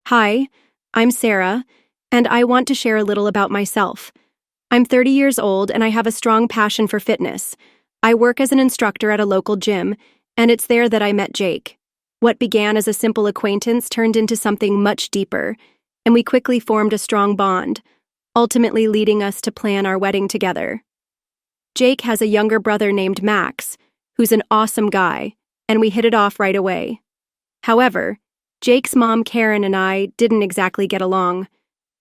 Hi, I'm Sarah, and I want to share a little about myself. I'm 30 years old and I have a strong passion for fitness. I work as an instructor at a local gym, and it's there that I met Jake. What began as a simple acquaintance turned into something much deeper, and we quickly formed a strong bond, ultimately leading us to plan our wedding together. Jake has a younger brother named Max, who's an awesome guy, and we hit it off right away. However, Jake's mom, Karen, and I didn't exactly get along.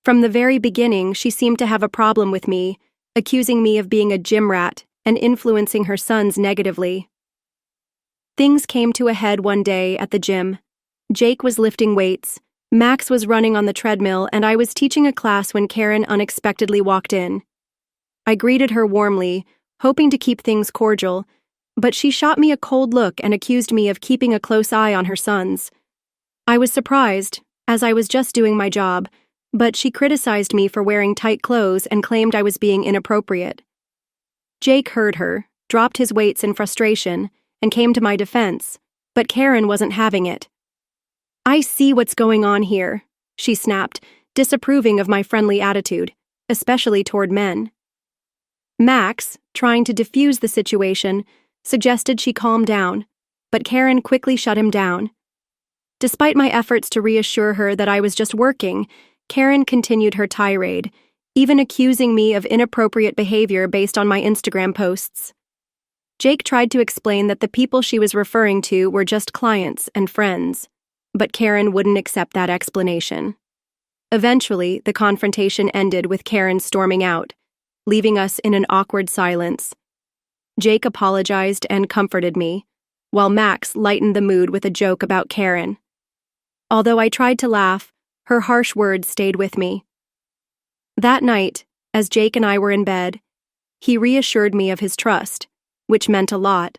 From the very beginning, she seemed to have a problem with me, accusing me of being a gym rat and influencing her sons negatively. Things came to a head one day at the gym. Jake was lifting weights, Max was running on the treadmill, and I was teaching a class when Karen unexpectedly walked in. I greeted her warmly, hoping to keep things cordial, but she shot me a cold look and accused me of keeping a close eye on her sons. I was surprised, as I was just doing my job, but she criticized me for wearing tight clothes and claimed I was being inappropriate. Jake heard her, dropped his weights in frustration, and came to my defense, but Karen wasn't having it. "I see what's going on here," she snapped, disapproving of my friendly attitude, especially toward men. Max, trying to defuse the situation, suggested she calm down, but Karen quickly shut him down. Despite my efforts to reassure her that I was just working, Karen continued her tirade, even accusing me of inappropriate behavior based on my Instagram posts. Jake tried to explain that the people she was referring to were just clients and friends, but Karen wouldn't accept that explanation. Eventually, the confrontation ended with Karen storming out, leaving us in an awkward silence. Jake apologized and comforted me, while Max lightened the mood with a joke about Karen. Although I tried to laugh, her harsh words stayed with me. That night, as Jake and I were in bed, he reassured me of his trust, which meant a lot,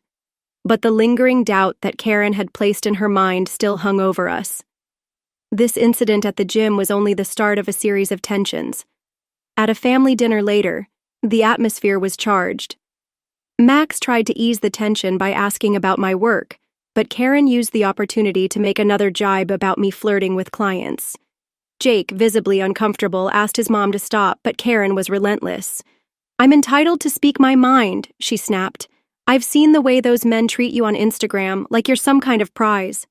but the lingering doubt that Karen had placed in her mind still hung over us. This incident at the gym was only the start of a series of tensions. At a family dinner later, the atmosphere was charged. Max tried to ease the tension by asking about my work, but Karen used the opportunity to make another jibe about me flirting with clients. Jake, visibly uncomfortable, asked his mom to stop, but Karen was relentless. "I'm entitled to speak my mind," she snapped. "I've seen the way those men treat you on Instagram, like you're some kind of prize."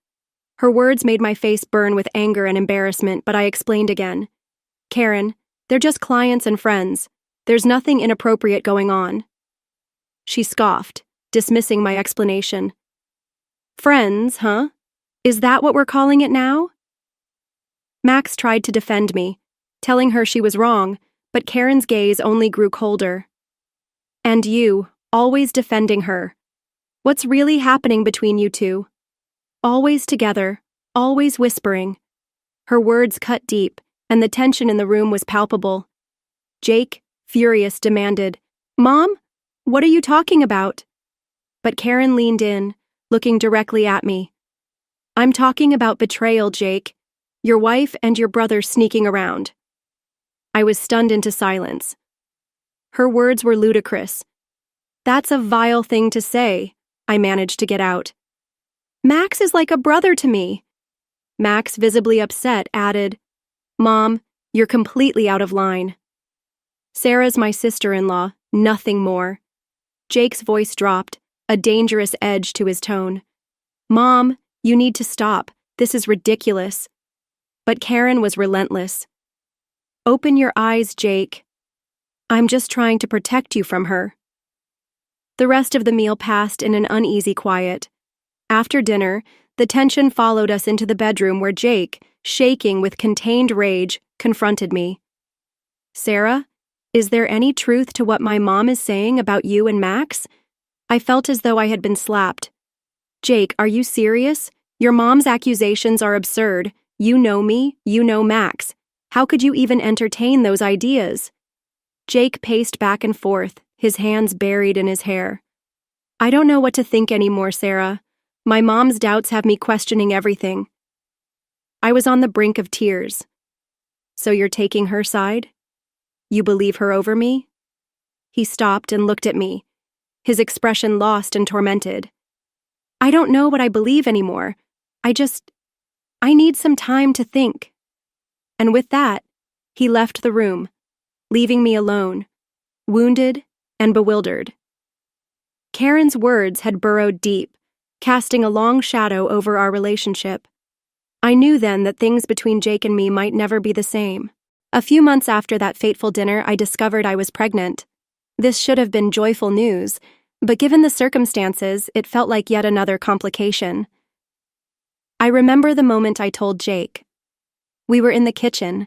Her words made my face burn with anger and embarrassment, but I explained again. "Karen, they're just clients and friends. There's nothing inappropriate going on." She scoffed, dismissing my explanation. "Friends, huh? Is that what we're calling it now?" Max tried to defend me, telling her she was wrong, but Karen's gaze only grew colder. "And you, always defending her. What's really happening between you two? Always together, always whispering." Her words cut deep, and the tension in the room was palpable. Jake, furious, demanded, "Mom, what are you talking about?" But Karen leaned in, looking directly at me. "I'm talking about betrayal, Jake. Your wife and your brother sneaking around." I was stunned into silence. Her words were ludicrous. "That's a vile thing to say," I managed to get out. "Max is like a brother to me." Max, visibly upset, added, "Mom, you're completely out of line." "Sarah's my sister-in-law, nothing more." Jake's voice dropped, a dangerous edge to his tone. "Mom, you need to stop. This is ridiculous." But Karen was relentless. "Open your eyes, Jake. I'm just trying to protect you from her." The rest of the meal passed in an uneasy quiet. After dinner, the tension followed us into the bedroom where Jake, shaking with contained rage, confronted me. "Sarah, is there any truth to what my mom is saying about you and Max?" I felt as though I had been slapped. "Jake, are you serious? Your mom's accusations are absurd. You know me, you know Max. How could you even entertain those ideas?" Jake paced back and forth, his hands buried in his hair. "I don't know what to think anymore, Sarah. My mom's doubts have me questioning everything." I was on the brink of tears. "So you're taking her side? You believe her over me?" He stopped and looked at me, his expression lost and tormented. "I don't know what I believe anymore. I need some time to think." And with that, he left the room, leaving me alone, wounded and bewildered. Karen's words had burrowed deep, casting a long shadow over our relationship. I knew then that things between Jake and me might never be the same. A few months after that fateful dinner, I discovered I was pregnant. This should have been joyful news, but given the circumstances, it felt like yet another complication. I remember the moment I told Jake. We were in the kitchen,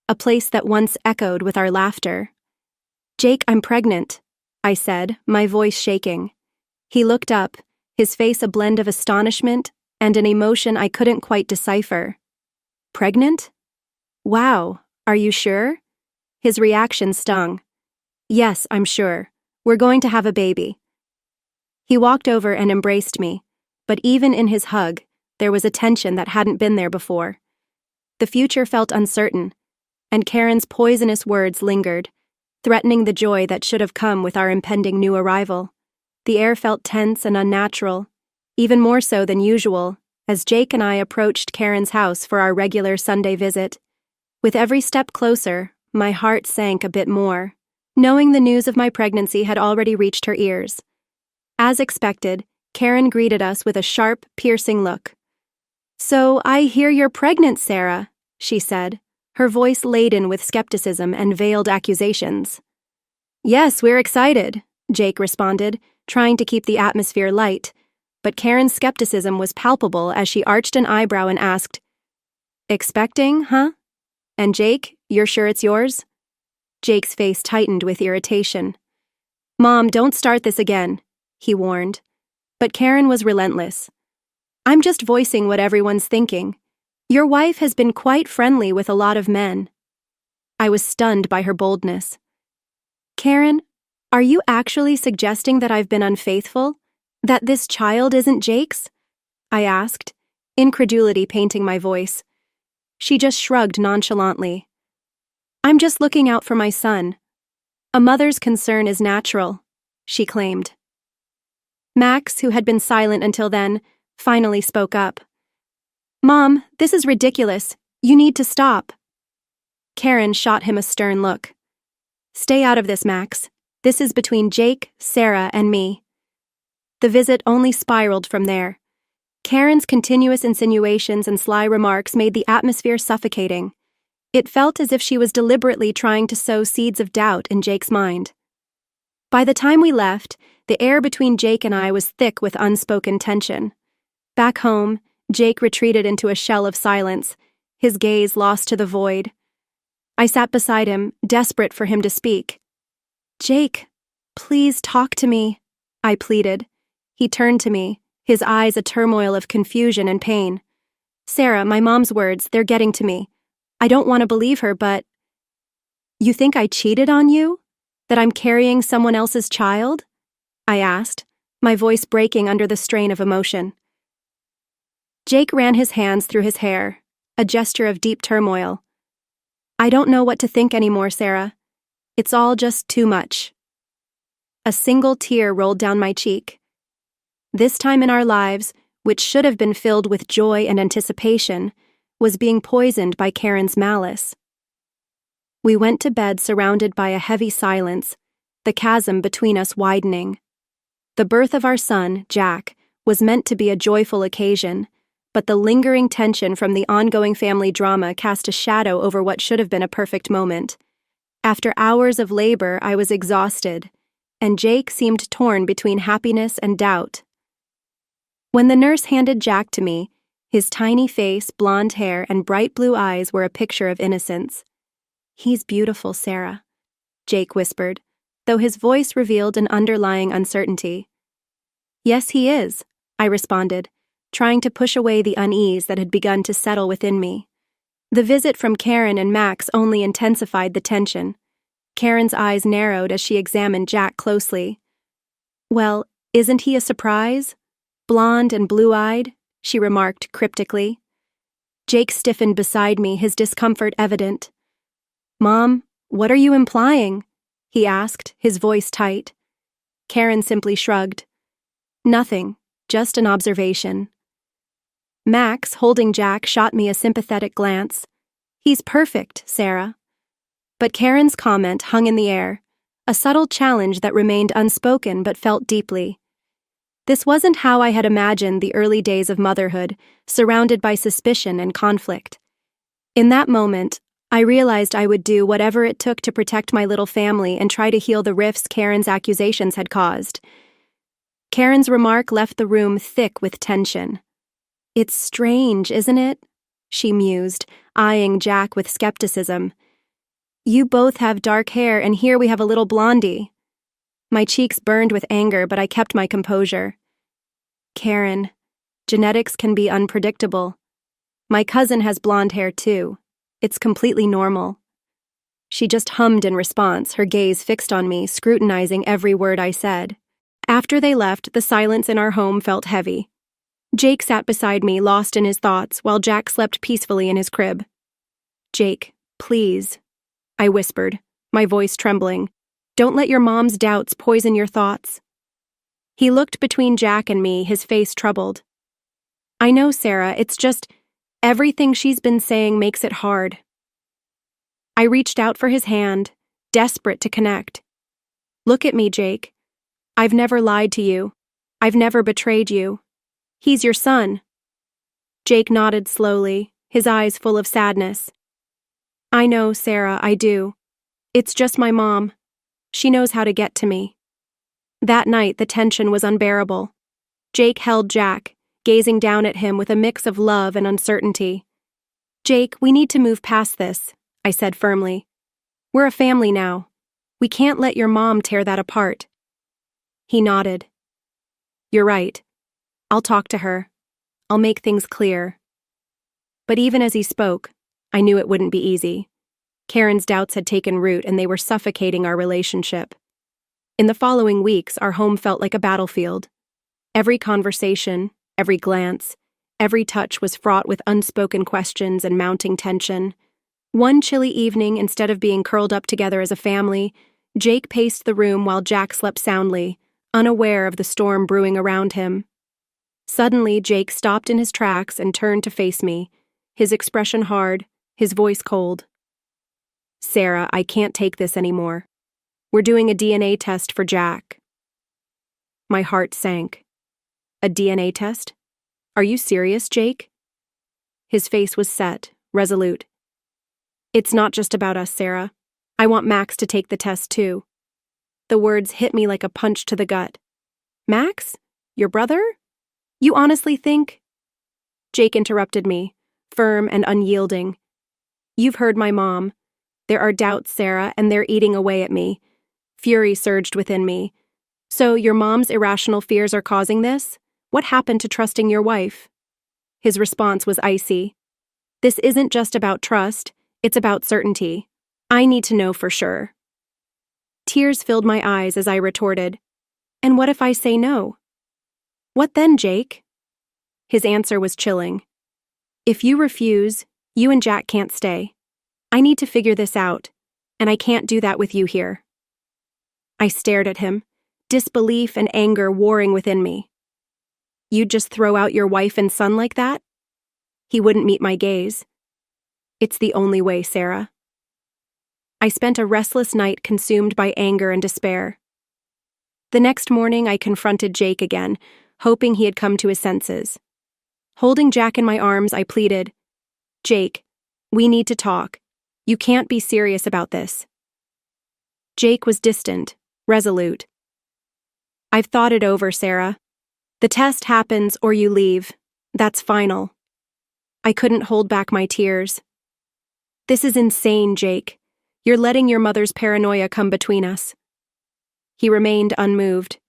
a place that once echoed with our laughter. "Jake, I'm pregnant," I said, my voice shaking. He looked up, his face a blend of astonishment and an emotion I couldn't quite decipher. "Pregnant? Wow, are you sure?" His reaction stung. "Yes, I'm sure. We're going to have a baby." He walked over and embraced me, but even in his hug, there was a tension that hadn't been there before. The future felt uncertain, and Karen's poisonous words lingered, threatening the joy that should have come with our impending new arrival. The air felt tense and unnatural, even more so than usual, as Jake and I approached Karen's house for our regular Sunday visit. With every step closer, my heart sank a bit more, knowing the news of my pregnancy had already reached her ears. As expected, Karen greeted us with a sharp, piercing look. "So I hear you're pregnant, Sarah," she said, her voice laden with skepticism and veiled accusations. "Yes, we're excited," Jake responded, trying to keep the atmosphere light, but Karen's skepticism was palpable as she arched an eyebrow and asked, "Expecting, huh? And Jake, you're sure it's yours?" Jake's face tightened with irritation. "Mom, don't start this again," he warned. But Karen was relentless. "I'm just voicing what everyone's thinking. Your wife has been quite friendly with a lot of men." I was stunned by her boldness. "Karen, are you actually suggesting that I've been unfaithful? That this child isn't Jake's?" I asked, incredulity painting my voice. She just shrugged nonchalantly. "I'm just looking out for my son. A mother's concern is natural," she claimed. Max, who had been silent until then, finally spoke up. "Mom, this is ridiculous. You need to stop." Karen shot him a stern look. "Stay out of this, Max. This is between Jake, Sarah, and me." The visit only spiraled from there. Karen's continuous insinuations and sly remarks made the atmosphere suffocating. It felt as if she was deliberately trying to sow seeds of doubt in Jake's mind. By the time we left, the air between Jake and I was thick with unspoken tension. Back home, Jake retreated into a shell of silence, his gaze lost to the void. I sat beside him, desperate for him to speak. "Jake, please talk to me," I pleaded. He turned to me, his eyes a turmoil of confusion and pain. "Sarah, my mom's words, they're getting to me. I don't want to believe her, but—" "You think I cheated on you? That I'm carrying someone else's child?" I asked, my voice breaking under the strain of emotion. Jake ran his hands through his hair, a gesture of deep turmoil. "I don't know what to think anymore, Sarah. It's all just too much." A single tear rolled down my cheek. This time in our lives, which should have been filled with joy and anticipation, was being poisoned by Karen's malice. We went to bed surrounded by a heavy silence, the chasm between us widening. The birth of our son, Jack, was meant to be a joyful occasion, but the lingering tension from the ongoing family drama cast a shadow over what should have been a perfect moment. After hours of labor, I was exhausted, and Jake seemed torn between happiness and doubt. When the nurse handed Jack to me, his tiny face, blonde hair, and bright blue eyes were a picture of innocence. "He's beautiful, Sarah," Jake whispered, though his voice revealed an underlying uncertainty. "Yes, he is," I responded, trying to push away the unease that had begun to settle within me. The visit from Karen and Max only intensified the tension. Karen's eyes narrowed as she examined Jack closely. "Well, isn't he a surprise? Blonde and blue-eyed," she remarked cryptically. Jake stiffened beside me, his discomfort evident. "Mom, what are you implying?" he asked, his voice tight. Karen simply shrugged. "Nothing, just an observation." Max, holding Jack, shot me a sympathetic glance. He's perfect, Sarah. But Karen's comment hung in the air, a subtle challenge that remained unspoken but felt deeply. This wasn't how I had imagined the early days of motherhood, surrounded by suspicion and conflict. In that moment, I realized I would do whatever it took to protect my little family and try to heal the rifts Karen's accusations had caused. Karen's remark left the room thick with tension. "It's strange, isn't it?" she mused, eyeing Jack with skepticism. "You both have dark hair, and here we have a little blondie." My cheeks burned with anger, but I kept my composure. "Karen, genetics can be unpredictable. My cousin has blonde hair too. It's completely normal." She just hummed in response, her gaze fixed on me, scrutinizing every word I said. After they left, the silence in our home felt heavy. Jake sat beside me, lost in his thoughts, while Jack slept peacefully in his crib. "Jake, please," I whispered, my voice trembling. "Don't let your mom's doubts poison your thoughts." He looked between Jack and me, his face troubled. "I know, Sarah, it's just everything she's been saying makes it hard." I reached out for his hand, desperate to connect. "Look at me, Jake. I've never lied to you. I've never betrayed you. He's your son." Jake nodded slowly, his eyes full of sadness. "I know, Sarah, I do. It's just my mom. She knows how to get to me." That night, the tension was unbearable. Jake held Jack, gazing down at him with a mix of love and uncertainty. "Jake, we need to move past this," I said firmly. "We're a family now. We can't let your mom tear that apart." He nodded. "You're right. I'll talk to her. I'll make things clear." But even as he spoke, I knew it wouldn't be easy. Karen's doubts had taken root and they were suffocating our relationship. In the following weeks, our home felt like a battlefield. Every conversation, every glance, every touch was fraught with unspoken questions and mounting tension. One chilly evening, instead of being curled up together as a family, Jake paced the room while Jack slept soundly, unaware of the storm brewing around him. Suddenly, Jake stopped in his tracks and turned to face me, his expression hard, his voice cold. "Sarah, I can't take this anymore. We're doing a DNA test for Jack." My heart sank. "A DNA test? Are you serious, Jake?" His face was set, resolute. "It's not just about us, Sarah. I want Max to take the test too." The words hit me like a punch to the gut. "Max? Your brother? You honestly think—" Jake interrupted me, firm and unyielding. "You've heard my mom. There are doubts, Sarah, and they're eating away at me." Fury surged within me. "So your mom's irrational fears are causing this? What happened to trusting your wife?" His response was icy. "This isn't just about trust, it's about certainty. I need to know for sure." Tears filled my eyes as I retorted, "And what if I say no?" "What then, Jake?" His answer was chilling. "If you refuse, you and Jack can't stay. I need to figure this out, and I can't do that with you here." I stared at him, disbelief and anger warring within me. "You'd just throw out your wife and son like that?" He wouldn't meet my gaze. "It's the only way, Sarah." I spent a restless night consumed by anger and despair. The next morning, I confronted Jake again, hoping he had come to his senses. Holding Jack in my arms, I pleaded, "Jake, we need to talk. You can't be serious about this." Jake was distant, resolute. "I've thought it over, Sarah. The test happens or you leave. That's final." I couldn't hold back my tears. "This is insane, Jake. You're letting your mother's paranoia come between us." He remained unmoved.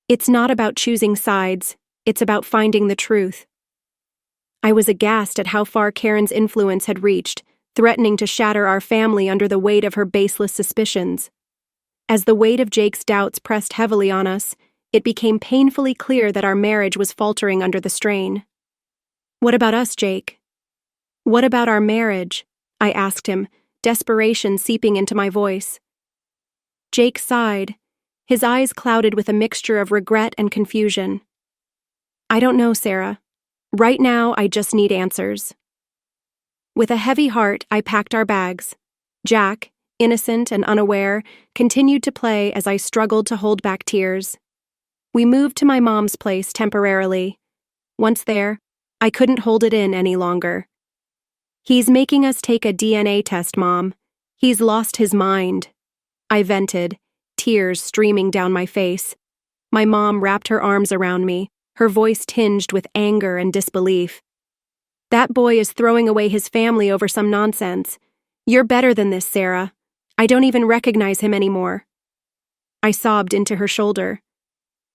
"It's not about choosing sides. It's about finding the truth." I was aghast at how far Karen's influence had reached, threatening to shatter our family under the weight of her baseless suspicions. As the weight of Jake's doubts pressed heavily on us, it became painfully clear that our marriage was faltering under the strain. "What about us, Jake? What about our marriage?" I asked him, desperation seeping into my voice. Jake sighed, his eyes clouded with a mixture of regret and confusion. "I don't know, Sarah. Right now, I just need answers." With a heavy heart, I packed our bags. Jack, innocent and unaware, continued to play as I struggled to hold back tears. We moved to my mom's place temporarily. Once there, I couldn't hold it in any longer. "He's making us take a DNA test, Mom. He's lost his mind," I vented, tears streaming down my face. My mom wrapped her arms around me, her voice tinged with anger and disbelief. "That boy is throwing away his family over some nonsense. You're better than this, Sarah. I don't even recognize him anymore." I sobbed into her shoulder.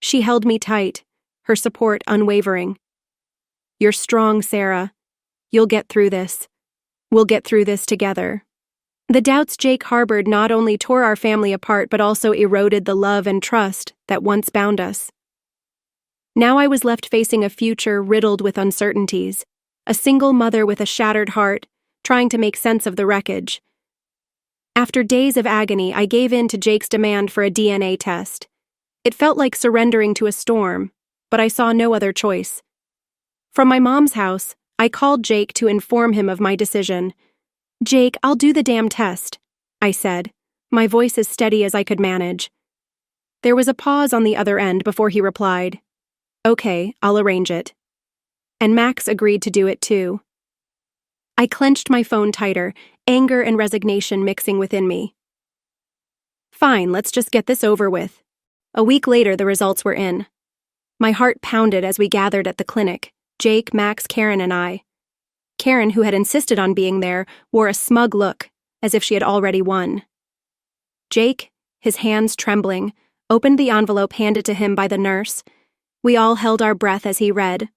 She held me tight, her support unwavering. "You're strong, Sarah. You'll get through this. We'll get through this together." The doubts Jake harbored not only tore our family apart but also eroded the love and trust that once bound us. Now I was left facing a future riddled with uncertainties, a single mother with a shattered heart, trying to make sense of the wreckage. After days of agony, I gave in to Jake's demand for a DNA test. It felt like surrendering to a storm, but I saw no other choice. From my mom's house, I called Jake to inform him of my decision. "Jake, I'll do the damn test," I said, my voice as steady as I could manage. There was a pause on the other end before he replied, "Okay, I'll arrange it." And Max agreed to do it too. I clenched my phone tighter, anger and resignation mixing within me. Fine, let's just get this over with. A week later, the results were in. My heart pounded as we gathered at the clinic, Jake, Max, Karen, and I. Karen, who had insisted on being there, wore a smug look, as if she had already won. Jake, his hands trembling, opened the envelope handed to him by the nurse. We all held our breath as he read.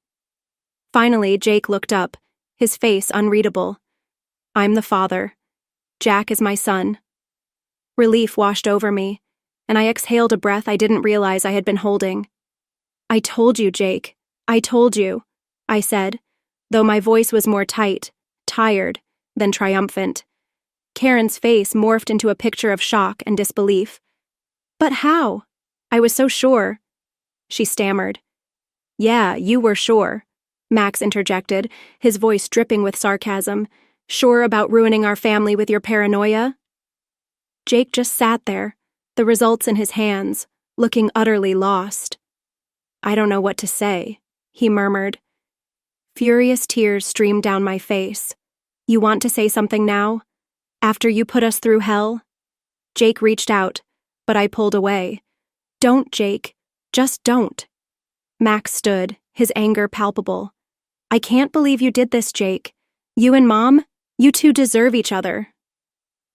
Finally, Jake looked up, his face unreadable. "I'm the father. Jack is my son." Relief washed over me, and I exhaled a breath I didn't realize I had been holding. "I told you, Jake. I told you," I said, though my voice was more tired, than triumphant. Karen's face morphed into a picture of shock and disbelief. "But how? I was so sure." She stammered. "Yeah, you were sure," Max interjected, his voice dripping with sarcasm. "Sure about ruining our family with your paranoia?" Jake just sat there, the results in his hands, looking utterly lost. "I don't know what to say," he murmured. Furious tears streamed down my face. "You want to say something now? After you put us through hell?" Jake reached out, but I pulled away. "Don't, Jake. Just don't." Max stood, his anger palpable. "I can't believe you did this, Jake. You and Mom, you two deserve each other."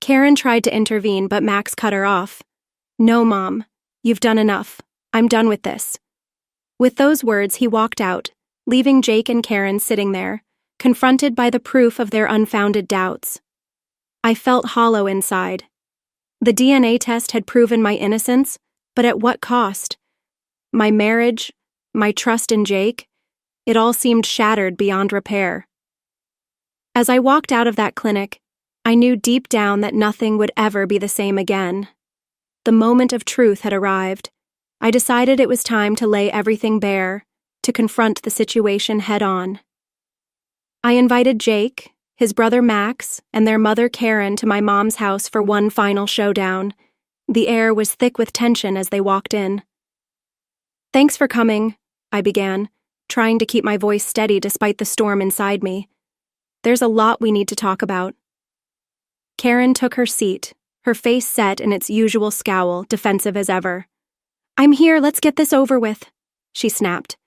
Karen tried to intervene, but Max cut her off. "No, Mom. You've done enough. I'm done with this." With those words, he walked out, leaving Jake and Karen sitting there, confronted by the proof of their unfounded doubts. I felt hollow inside. The DNA test had proven my innocence, but at what cost? My marriage, my trust in Jake, it all seemed shattered beyond repair. As I walked out of that clinic, I knew deep down that nothing would ever be the same again. The moment of truth had arrived. I decided it was time to lay everything bare, to confront the situation head-on. I invited Jake, his brother Max, and their mother Karen to my mom's house for one final showdown. The air was thick with tension as they walked in. "Thanks for coming," I began, trying to keep my voice steady despite the storm inside me. "There's a lot we need to talk about." Karen took her seat, her face set in its usual scowl, defensive as ever. "I'm here, let's get this over with," she snapped.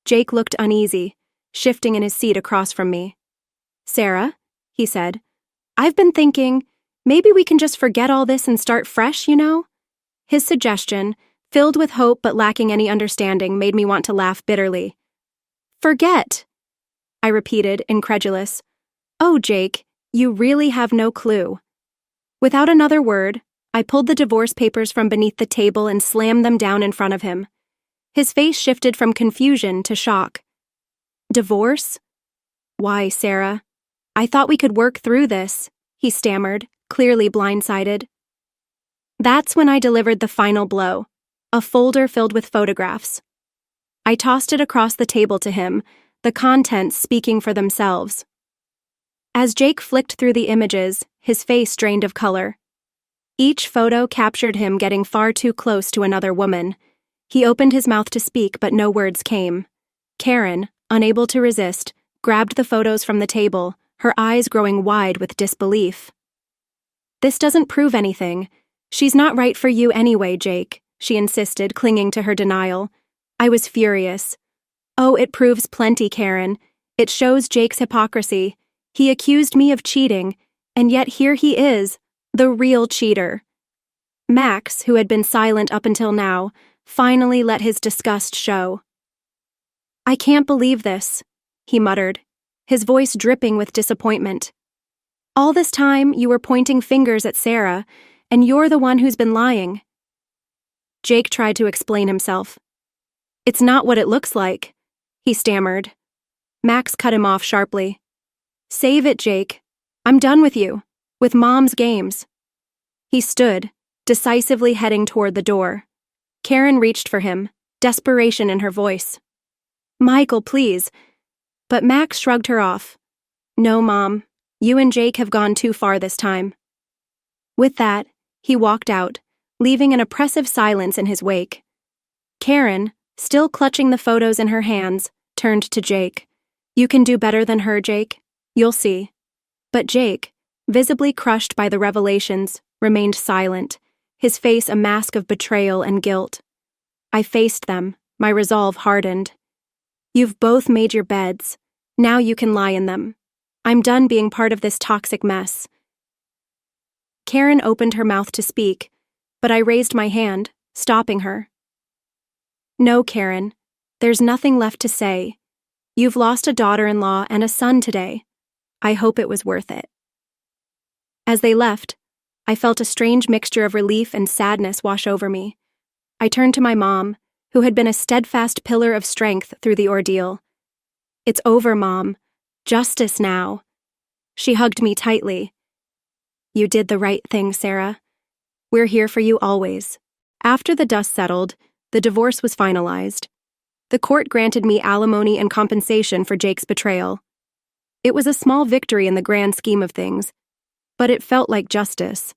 Jake looked uneasy, shifting in his seat across from me. "Sarah," he said, "I've been thinking, maybe we can just forget all this and start fresh, you know?" His suggestion, filled with hope but lacking any understanding, made me want to laugh bitterly. "Forget," I repeated, incredulous. "Oh, Jake, you really have no clue." Without another word, I pulled the divorce papers from beneath the table and slammed them down in front of him. His face shifted from confusion to shock. "Divorce? Why, Sarah? I thought we could work through this," he stammered, clearly blindsided. That's when I delivered the final blow, a folder filled with photographs. I tossed it across the table to him, the contents speaking for themselves. As Jake flicked through the images, his face drained of color. Each photo captured him getting far too close to another woman. He opened his mouth to speak, but no words came. Karen, unable to resist, grabbed the photos from the table, her eyes growing wide with disbelief. "This doesn't prove anything. She's not right for you anyway, Jake," she insisted, clinging to her denial. I was furious. "Oh, it proves plenty, Karen. It shows Jake's hypocrisy. He accused me of cheating, and yet here he is, the real cheater." Max, who had been silent up until now, finally let his disgust show. "I can't believe this," he muttered, his voice dripping with disappointment. "All this time you were pointing fingers at Sarah, and you're the one who's been lying." Jake tried to explain himself. "It's not what it looks like," he stammered. Max cut him off sharply. "Save it, Jake. I'm done with you, with Mom's games." He stood, decisively heading toward the door. Karen reached for him, desperation in her voice. "Michael, please." But Max shrugged her off. "No, Mom. You and Jake have gone too far this time." With that, he walked out, leaving an oppressive silence in his wake. Karen, still clutching the photos in her hands, turned to Jake. "You can do better than her, Jake. You'll see." But Jake, visibly crushed by the revelations, remained silent, his face a mask of betrayal and guilt. I faced them, my resolve hardened. "You've both made your beds. Now you can lie in them. I'm done being part of this toxic mess." Karen opened her mouth to speak, but I raised my hand, stopping her. "No, Karen. There's nothing left to say. You've lost a daughter-in-law and a son today. I hope it was worth it." As they left, I felt a strange mixture of relief and sadness wash over me. I turned to my mom, who had been a steadfast pillar of strength through the ordeal. "It's over, Mom. Justice now." She hugged me tightly. "You did the right thing, Sarah. We're here for you always." After the dust settled, the divorce was finalized. The court granted me alimony and compensation for Jake's betrayal. It was a small victory in the grand scheme of things, but it felt like justice.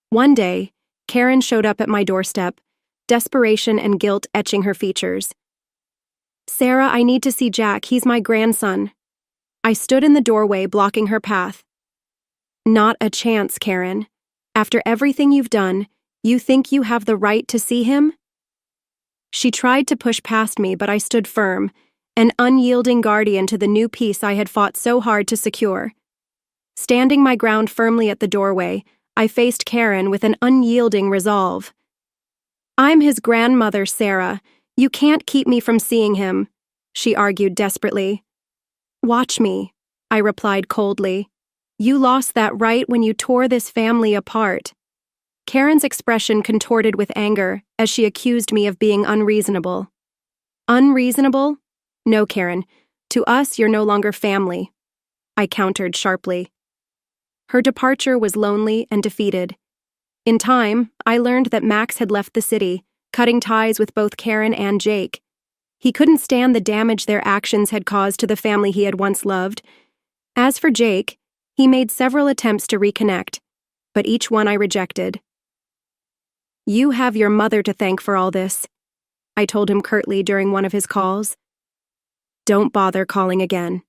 One day, Karen showed up at my doorstep, desperation and guilt etching her features. "Sarah, I need to see Jack. He's my grandson." I stood in the doorway, blocking her path. "Not a chance, Karen. After everything you've done, you think you have the right to see him?" She tried to push past me, but I stood firm, an unyielding guardian to the new peace I had fought so hard to secure. Standing my ground firmly at the doorway, I faced Karen with an unyielding resolve. "I'm his grandmother, Sarah. You can't keep me from seeing him," she argued desperately. "Watch me," I replied coldly. "You lost that right when you tore this family apart." Karen's expression contorted with anger as she accused me of being unreasonable. "Unreasonable? No, Karen. To us, you're no longer family," I countered sharply. Her departure was lonely and defeated. In time, I learned that Max had left the city, cutting ties with both Karen and Jake. He couldn't stand the damage their actions had caused to the family he had once loved. As for Jake, he made several attempts to reconnect, but each one I rejected. "You have your mother to thank for all this," I told him curtly during one of his calls. "Don't bother calling again."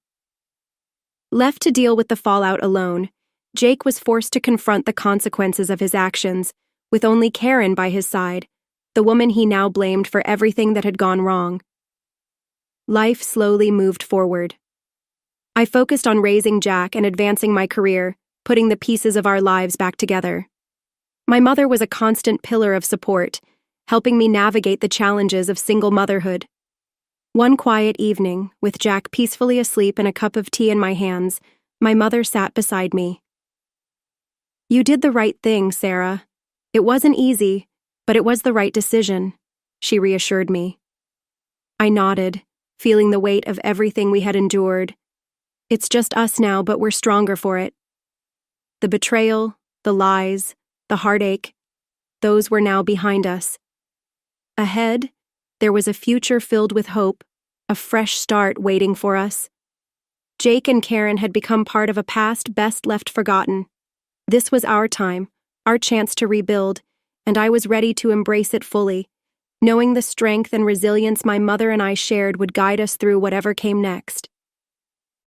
Left to deal with the fallout alone, Jake was forced to confront the consequences of his actions, with only Karen by his side, the woman he now blamed for everything that had gone wrong. Life slowly moved forward. I focused on raising Jack and advancing my career, putting the pieces of our lives back together. My mother was a constant pillar of support, helping me navigate the challenges of single motherhood. One quiet evening, with Jack peacefully asleep and a cup of tea in my hands, my mother sat beside me. "You did the right thing, Sarah. It wasn't easy, but it was the right decision," she reassured me. I nodded, feeling the weight of everything we had endured. It's just us now, but we're stronger for it. The betrayal, the lies, the heartache, those were now behind us. Ahead, there was a future filled with hope, a fresh start waiting for us. Jake and Karen had become part of a past best left forgotten. This was our time, our chance to rebuild, and I was ready to embrace it fully, knowing the strength and resilience my mother and I shared would guide us through whatever came next.